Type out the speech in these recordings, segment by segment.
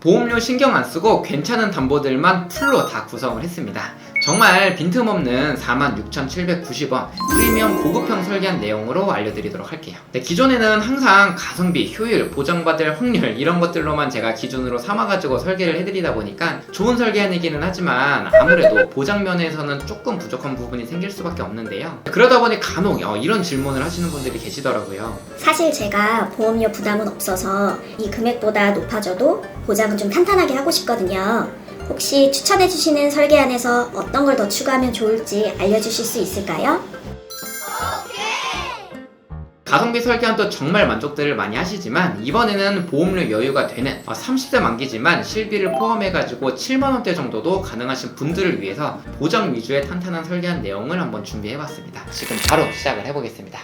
보험료 신경 안 쓰고 괜찮은 담보들만 풀로 다 구성을 했습니다. 정말 빈틈없는 46,790원 프리미엄 고급형 설계한 내용으로 알려드리도록 할게요. 네, 기존에는 항상 가성비, 효율, 보장받을 확률 이런 것들로만 제가 기준으로 삼아가지고 설계를 해드리다 보니까 좋은 설계 아니기는 하지만 아무래도 보장 면에서는 조금 부족한 부분이 생길 수밖에 없는데요. 그러다 보니 간혹 이런 질문을 하시는 분들이 계시더라고요. 사실 제가 보험료 부담은 없어서 이 금액보다 높아져도 보장은 좀 탄탄하게 하고 싶거든요. 혹시 추천해주시는 설계안에서 어떤 걸 더 추가하면 좋을지 알려주실 수 있을까요? 가성비 설계안도 정말 만족들을 많이 하시지만 이번에는 보험료 여유가 되는 30대 만기지만 실비를 포함해가지고 7만원대 정도도 가능하신 분들을 위해서 보장 위주의 탄탄한 설계안 내용을 한번 준비해봤습니다. 지금 바로 시작을 해보겠습니다.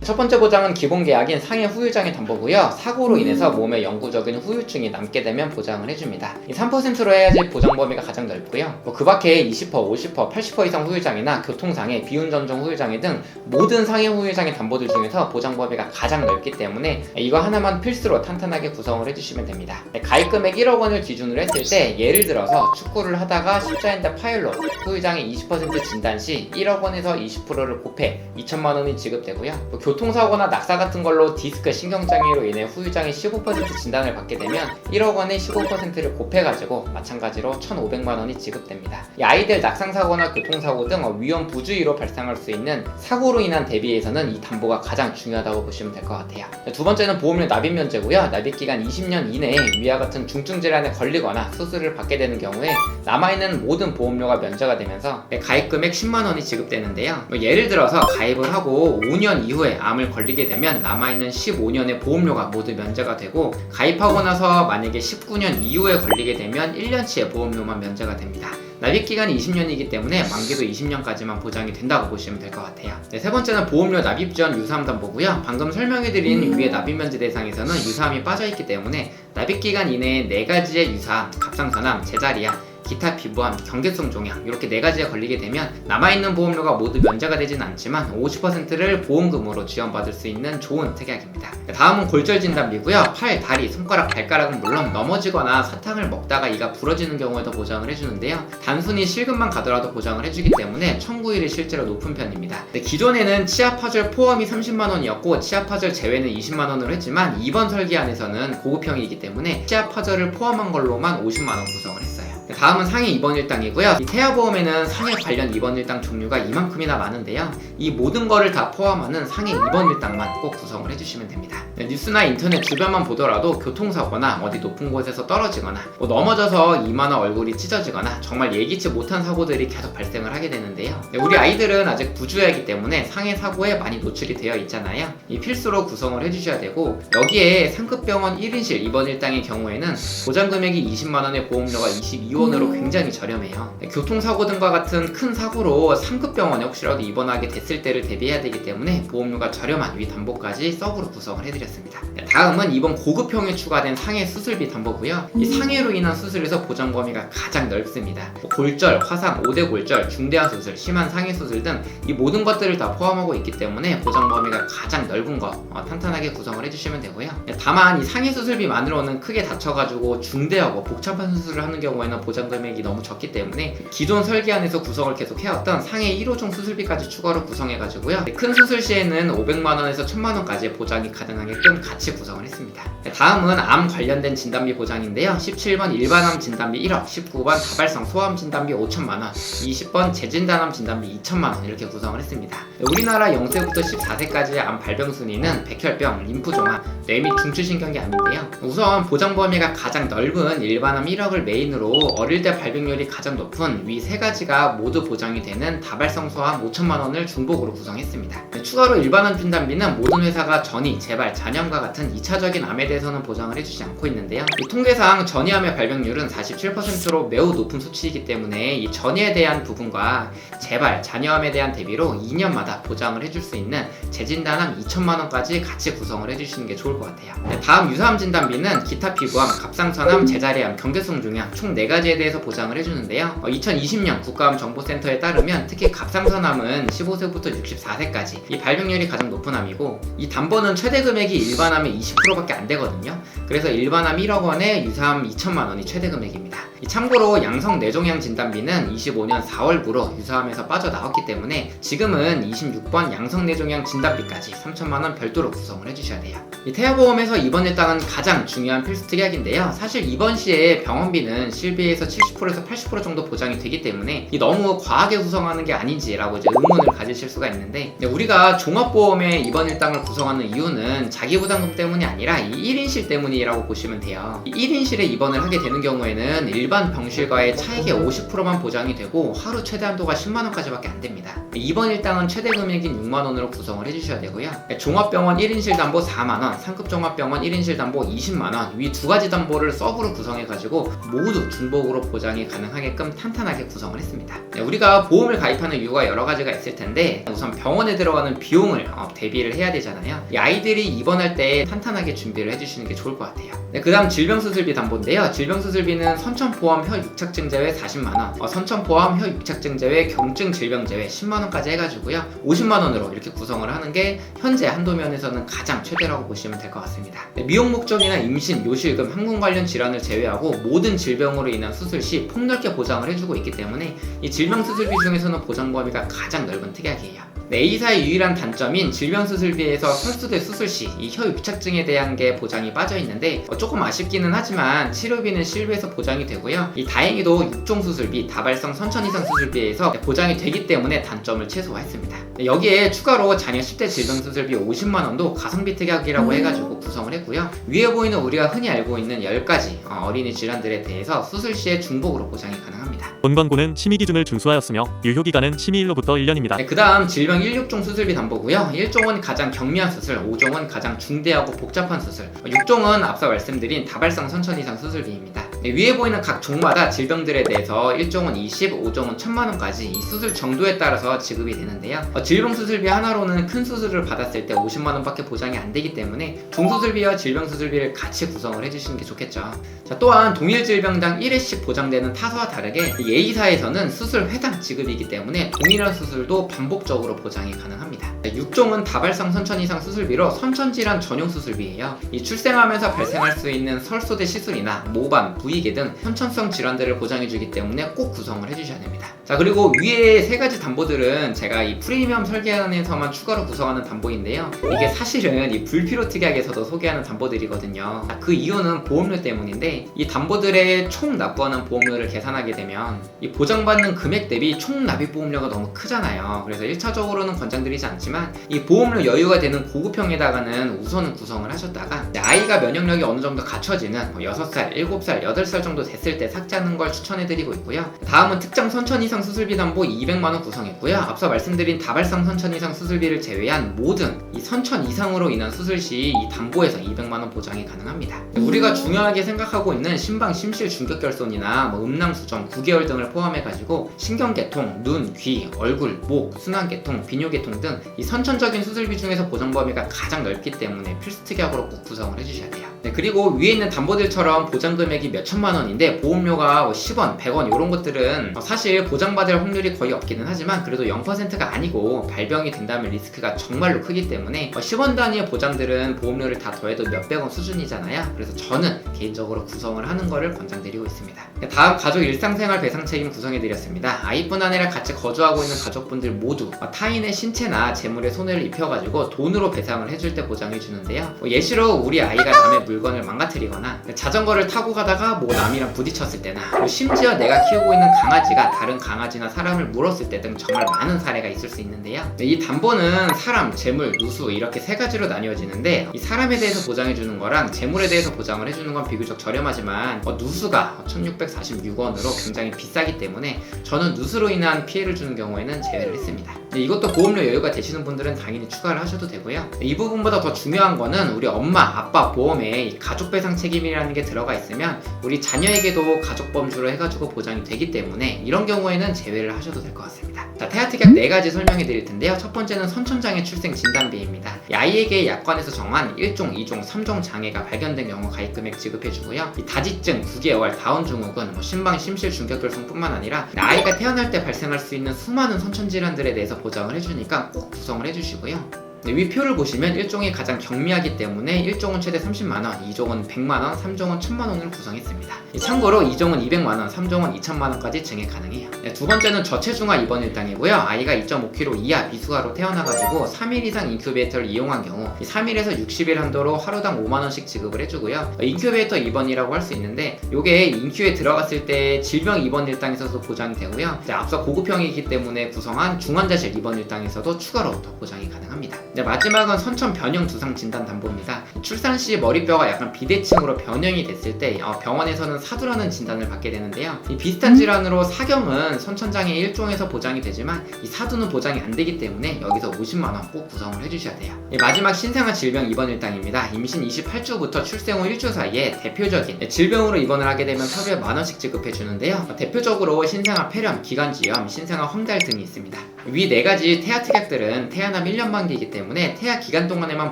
첫 번째 보장은 기본 계약인 상해 후유장애 담보고요. 사고로 인해서 몸에 영구적인 후유증이 남게 되면 보장을 해줍니다. 이 3%로 해야지 보장 범위가 가장 넓고요. 그 밖에 20%, 50%, 80% 이상 후유장애나 교통장애, 비운전 중 후유장애 등 모든 상해 후유장애 담보들 중에서 보장 범위가 가장 넓기 때문에 이거 하나만 필수로 탄탄하게 구성을 해주시면 됩니다. 가입 금액 1억 원을 기준으로 했을 때 예를 들어서 축구를 하다가 십자인대 파열로 후유장애 20% 진단 시 1억 원에서 20%를 곱해 2천만 원이 지급되고요. 교통사고나 낙사 같은 걸로 디스크 신경장애로 인해 후유장애 15% 진단을 받게 되면 1억 원에 15%를 곱해가지고 마찬가지로 1,500만 원이 지급됩니다. 이 아이들 낙상사고나 교통사고 등 위험 부주의로 발생할 수 있는 사고로 인한 대비에서는 이 담보가 가장 중요하다고 보시면 될 것 같아요. 두 번째는 보험료 납입 면제고요. 납입기간 20년 이내에 위와 같은 중증 질환에 걸리거나 수술을 받게 되는 경우에 남아있는 모든 보험료가 면제가 되면서 가입 금액 10만 원이 지급되는데요. 예를 들어서 가입을 하고 5년 이후에 암을 걸리게 되면 남아있는 15년의 보험료가 모두 면제가 되고 가입하고 나서 만약에 19년 이후에 걸리게 되면 1년치의 보험료만 면제가 됩니다. 납입기간이 20년이기 때문에 만기도 20년까지만 보장이 된다고 보시면 될 것 같아요. 세 번째는 보험료 납입 전 유사암 담보고요. 방금 설명해드린 위의 납입 면제 대상에서는 유사암이 빠져있기 때문에 납입기간 이내에 4가지의 유사암, 갑상선암, 제자리암, 기타 피부암, 경계성 종양 이렇게 4가지에 걸리게 되면 남아있는 보험료가 모두 면제가 되진 않지만 50%를 보험금으로 지원받을 수 있는 좋은 특약입니다. 다음은 골절 진단비고요. 팔, 다리, 손가락, 발가락은 물론 넘어지거나 사탕을 먹다가 이가 부러지는 경우에도 보장을 해주는데요. 단순히 실금만 가더라도 보장을 해주기 때문에 청구율이 실제로 높은 편입니다. 기존에는 치아 파절 포함이 30만 원이었고 치아 파절 제외는 20만 원으로 했지만 이번 설계안에서는 고급형이기 때문에 치아 파절을 포함한 걸로만 50만 원 구성을 했어요. 다음은 상해 입원 일당이고요. 이 태아보험에는 상해 관련 입원 일당 종류가 이만큼이나 많은데요. 이 모든 거를 다 포함하는 상해 입원 일당만 꼭 구성을 해주시면 됩니다. 뉴스나 인터넷 주변만 보더라도 교통사고나 어디 높은 곳에서 떨어지거나 넘어져서 이마나 얼굴이 찢어지거나 정말 예기치 못한 사고들이 계속 발생을 하게 되는데요. 우리 아이들은 아직 부주의하기 때문에 상해 사고에 많이 노출이 되어 있잖아요. 이 필수로 구성을 해주셔야 되고 여기에 상급병원 1인실 입원 일당의 경우에는 보장금액이 20만 원의 보험료가 22원으로 굉장히 저렴해요. 교통사고 등과 같은 큰 사고로 상급병원에 혹시라도 입원하게 됐을 때를 대비해야 되기 때문에 보험료가 저렴한 위 담보까지 서브로 구성을 해드렸습니다. 다음은 이번 고급형에 추가된 상해 수술비 담보고요. 이 상해로 인한 수술에서 보장 범위가 가장 넓습니다. 골절, 화상, 5대 골절, 중대한 수술, 심한 상해 수술 등 이 모든 것들을 다 포함하고 있기 때문에 보장 범위가 가장 넓은 거 탄탄하게 구성을 해주시면 되고요. 다만 이 상해 수술비만으로는 크게 다쳐가지고 중대하고 복잡한 수술을 하는 경우에는 보장 금액이 너무 적기 때문에 기존 설계안에서 구성을 계속 해왔던 상해 1호종 수술비까지 추가로 구성해가지고요. 큰 수술 시에는 500만 원에서 1000만 원까지 보장이 가능하게끔 같이 구성을 했습니다. 다음은 암 관련된 진단비 보장인데요. 17번 일반암 진단비 1억, 19번 다발성 소암 진단비 5천만 원, 20번 재진단암 진단비 2천만 원 이렇게 구성을 했습니다. 우리나라 0세부터 14세까지의 암 발병 순위는 백혈병, 림프종암, 뇌 및 중추신경계 암인데요. 우선 보장 범위가 가장 넓은 일반암 1억을 메인으로 어릴 때 발병률이 가장 높은 위 3가지가 모두 보장이 되는 다발성 소암 5천만 원을 중복으로 구성했습니다. 추가로 일반암 진단비는 모든 회사가 전이, 재발, 잔염과 같은 2차적인 암에 대해서는 보장을 해주지 않고 있는데요. 이 통계상 전이암의 발병률은 47%로 매우 높은 수치이기 때문에 이 전이에 대한 부분과 재발, 잔여암에 대한 대비로 2년마다 보장을 해줄 수 있는 재진단암 2천만 원까지 같이 구성을 해주시는 게 좋을 것 같아요. 다음 유사암 진단비는 기타 피부암, 갑상선암, 제자리암, 경계성 종양 총 4가지 가지에 대해서 보장을 해주는데요. 2020년 국가암정보센터에 따르면 특히 갑상선암은 15세부터 64세까지 이 발병률이 가장 높은 암이고, 이 담보는 최대 금액이 일반암의 20%밖에 안 되거든요. 그래서 일반암 1억 원에 유사암 2천만 원이 최대 금액입니다. 참고로 양성 뇌종양 진단비는 25년 4월부로 유사암에서 빠져나왔기 때문에 지금은 26번 양성 뇌종양 진단비까지 3천만 원 별도로 구성을 해주셔야 돼요. 이 태아보험에서 입원일당은 가장 중요한 필수 특약인데요. 사실 입원 시에 병원비는 실비에서 70%에서 80% 정도 보장이 되기 때문에 너무 과하게 구성하는 게 아닌지라고 이제 의문을 가지실 수가 있는데, 우리가 종합보험의 입원일당을 구성하는 이유는 자기부담금 때문이 아니라 이 1인실 때문이라고 보시면 돼요. 이 1인실에 입원을 하게 되는 경우에는 일반 병실과의 차액의 50%만 보장이 되고 하루 최대 한도가 10만원까지밖에 안 됩니다. 입원일당은 최대 금액인 6만원으로 구성을 해주셔야 되고요. 종합병원 1인실 담보 4만원, 상급 종합병원 1인실 담보 20만원, 위 두 가지 담보를 서브로 구성해가지고 모두 중복으로 보장이 가능하게끔 탄탄하게 구성을 했습니다. 우리가 보험을 가입하는 이유가 여러 가지가 있을 텐데, 우선 병원에 들어가는 비용을 대비를 해야 되잖아요. 이 아이들이 입원할 때 탄탄하게 준비를 해주시는 게 좋을 것 같아요. 그 다음 질병수술비 담보인데요. 질병수술비는 선천포함 혀육착증 제외 40만원, 선천포함 혀육착증 제외 경증 질병 제외 10만원까지 해가지고요 50만원으로 이렇게 구성을 하는 게 현재 한도면에서는 가장 최대라고 보시면 될 것 같습니다. 미용 목적이나 임신, 요실금, 항문 관련 질환을 제외하고 모든 질병으로 인한 수술 시 폭넓게 보장을 해주고 있기 때문에 이 질병수술비 중에서는 보장 범위가 가장 넓은 특약이에요. A사의 유일한 단점인 질병수술비에서 설수대 수술 시 이 혀유착증에 대한 게 보장이 빠져 있는데, 조금 아쉽기는 하지만 치료비는 실비에서 보장이 되고요. 이 다행히도 6종 수술비, 다발성 선천 이상 수술비에서 보장이 되기 때문에 단점을 최소화했습니다. 여기에 추가로 자녀 10대 질병수술비 50만원도 가성비 특약이라고 해가지고 구성을 했고요. 위에 보이는 우리가 흔히 알고 있는 10가지 어린이 질환들에 대해서 수술 시에 중복으로 보장이 가능합니다. 본 광고는 심의 기준을 준수하였으며 유효기간은 심의일로부터 1년입니다. 그 다음 질병 16종 수술비 담보고요. 1종은 가장 경미한 수술, 5종은 가장 중대하고 복잡한 수술, 6종은 앞서 말씀드린 다발성 선천 이상 수술비입니다. 위에 보이는 각 종마다 질병들에 대해서 1종은 20, 5종은 1000만원까지 이 수술 정도에 따라서 지급이 되는데요. 질병수술비 하나로는 큰 수술을 받았을 때 50만원밖에 보장이 안 되기 때문에 종수술비와 질병수술비를 같이 구성을 해주시는 게 좋겠죠. 자, 또한 동일 질병당 1회씩 보장되는 타사와 다르게 이 A사에서는 수술 회당 지급이기 때문에 동일한 수술도 반복적으로 보장이 가능합니다. 6종은 다발성 선천 이상 수술비로 선천질환 전용 수술비예요. 이 출생하면서 발생할 수 있는 설소대 시술이나 모반, 부위계 등 선천성 질환들을 보장해주기 때문에 꼭 구성을 해주셔야 됩니다. 자, 그리고 위에 세 가지 담보들은 제가 이 프리미엄 설계안에서만 추가로 구성하는 담보인데요. 이게 사실은 이 불필요 특약에서도 소개하는 담보들이거든요. 그 이유는 보험료 때문인데, 이 담보들의 총 납부하는 보험료를 계산하게 되면 이 보장받는 금액 대비 총 납입 보험료가 너무 크잖아요. 그래서 1차적으로는 권장드리지 않지만 이 보험료 여유가 되는 고급형에다가는 우선은 구성을 하셨다가 아이가 면역력이 어느 정도 갖춰지는 6살, 7살, 8살 정도 됐을 때 삭제하는 걸 추천해드리고 있고요. 다음은 특정 선천 이상 수술비 담보 200만원 구성했고요. 앞서 말씀드린 다발성 선천 이상 수술비를 제외한 모든 이 선천 이상으로 인한 수술 시 이 담보에서 200만원 보장이 가능합니다. 우리가 중요하게 생각하고 있는 심방, 심실, 중격결손이나 음낭수정, 9개월 등을 포함해가지고 신경계통, 눈, 귀, 얼굴, 목, 순환계통, 비뇨계통 등 이 선천적인 수술비 중에서 보장 범위가 가장 넓기 때문에 필수 특약으로 꼭 구성을 해주셔야 돼요. 그리고 위에 있는 담보들처럼 보장 금액이 몇 천만 원인데 보험료가 10원, 100원 이런 것들은 사실 보장받을 확률이 거의 없기는 하지만 그래도 0%가 아니고 발병이 된다면 리스크가 정말로 크기 때문에 10원 단위의 보장들은 보험료를 다 더해도 몇백원 수준이잖아요. 그래서 저는 개인적으로 구성을 하는 거를 권장드리고 있습니다. 다음 가족 일상생활 배상 책임 구성해드렸습니다. 아이뿐 아니라 같이 거주하고 있는 가족분들 모두 타인의 신체나 재물에 손해를 입혀가지고 돈으로 배상을 해줄 때 보장해주는데요. 예시로 우리 아이가 남의 물건을 망가뜨리거나 자전거를 타고 가다가 남이랑 부딪혔을 때나 심지어 내가 키우고 있는 강아지가 다른 강아지나 사람을 물었을 때 등 정말 많은 사례가 있을 수 있는데요. 이 담보는 사람, 재물, 누수 이렇게 세 가지로 나뉘어지는데, 이 사람에 대해서 보장해주는 거랑 재물에 대해서 보장을 해주는 건 비교적 저렴하지만 누수가 1646원으로 굉장히 비싸기 때문에 저는 누수로 인한 피해를 주는 경우에는 제외를 했습니다. 이것도 보험료 여유가 되시는 분들은 당연히 추가를 하셔도 되고요. 이 부분보다 더 중요한 거는 우리 엄마, 아빠 보험에 이 가족배상 책임이라는 게 들어가 있으면 우리 자녀에게도 가족범주로 해가지고 보장이 되기 때문에 이런 경우에는 제외를 하셔도 될 것 같습니다. 자, 태아특약 4가지 설명해 드릴 텐데요. 첫 번째는 선천장애 출생 진단비입니다. 이 아이에게 약관에서 정한 1종, 2종, 3종 장애가 발견된 경우 가입금액 지급해주고요. 이 다지증, 9개월, 다운 증후군, 심방, 심실, 중격결손뿐만 아니라 아이가 태어날 때 발생할 수 있는 수많은 선천질환들에 대해서 보장을 해주니까 꼭 구성을 해주시고요. 위 표를 보시면 1종이 가장 경미하기 때문에 1종은 최대 30만원, 2종은 100만원, 3종은 1000만원을 구성했습니다. 참고로 2종은 200만원, 3종은 2000만원까지 증액 가능해요. 두 번째는 저체중아 입원 일당이고요. 아이가 2.5kg 이하 미숙아로 태어나가지고 3일 이상 인큐베이터를 이용한 경우 3일에서 60일 한도로 하루당 5만원씩 지급을 해주고요. 인큐베이터 입원이라고 할 수 있는데 이게 인큐에 들어갔을 때 질병 입원 일당에서도 보장이 되고요. 앞서 고급형이기 때문에 구성한 중환자실 입원 일당에서도 추가로 더 보장이 가능합니다. 마지막은 선천 변형 두상 진단 담보입니다. 출산 시 머리뼈가 약간 비대칭으로 변형이 됐을 때 병원에서는 사두라는 진단을 받게 되는데요. 이 비슷한 질환으로 사경은 선천장애 1종에서 보장이 되지만 이 사두는 보장이 안 되기 때문에 여기서 50만원 꼭 구성을 해주셔야 돼요. 마지막 신생아 질병 입원 일당입니다. 임신 28주부터 출생 후 1주 사이에 대표적인 질병으로 입원을 하게 되면 하루에 만원씩 지급해 주는데요. 대표적으로 신생아 폐렴, 기관지염, 신생아 황달 등이 있습니다. 위 4가지 태아 특약들은 태아남 1년 만기이기 때문에 태아 기간 동안에만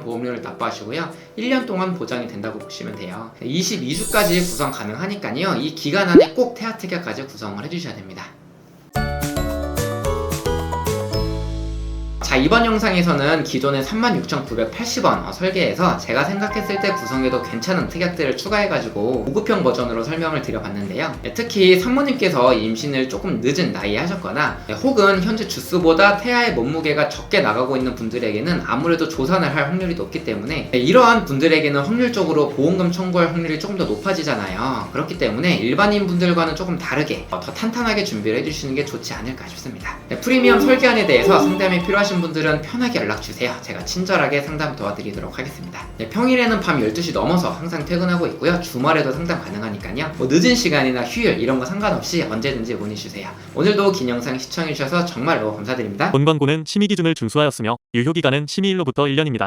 보험료를 납부하시고요. 1년 동안 보장이 된다고 보시면 돼요. 22주까지 구성 가능하니까요. 이 기간 안에 꼭 태아 특약까지 구성을 해주셔야 됩니다. 자, 이번 영상에서는 기존의 36,980원 설계해서 제가 생각했을 때 구성해도 괜찮은 특약들을 추가해가지고 고급형 버전으로 설명을 드려봤는데요. 특히 산모님께서 임신을 조금 늦은 나이에 하셨거나 혹은 현재 주수보다 태아의 몸무게가 적게 나가고 있는 분들에게는 아무래도 조산을 할 확률이 높기 때문에 이러한 분들에게는 확률적으로 보험금 청구할 확률이 조금 더 높아지잖아요. 그렇기 때문에 일반인 분들과는 조금 다르게 더 탄탄하게 준비를 해주시는 게 좋지 않을까 싶습니다. 프리미엄 설계안에 대해서 상담이 필요하신 분들은 편하게 연락주세요. 제가 친절하게 상담 도와드리도록 하겠습니다. 평일에는 밤 12시 넘어서 항상 퇴근하고 있고요. 주말에도 상담 가능하니까요. 늦은 시간이나 휴일 이런 거 상관없이 언제든지 문의주세요. 오늘도 긴 영상 시청해주셔서 정말로 감사드립니다. 본 광고는 심의 기준을 준수하였으며 유효기간은 심의일로부터 1년입니다.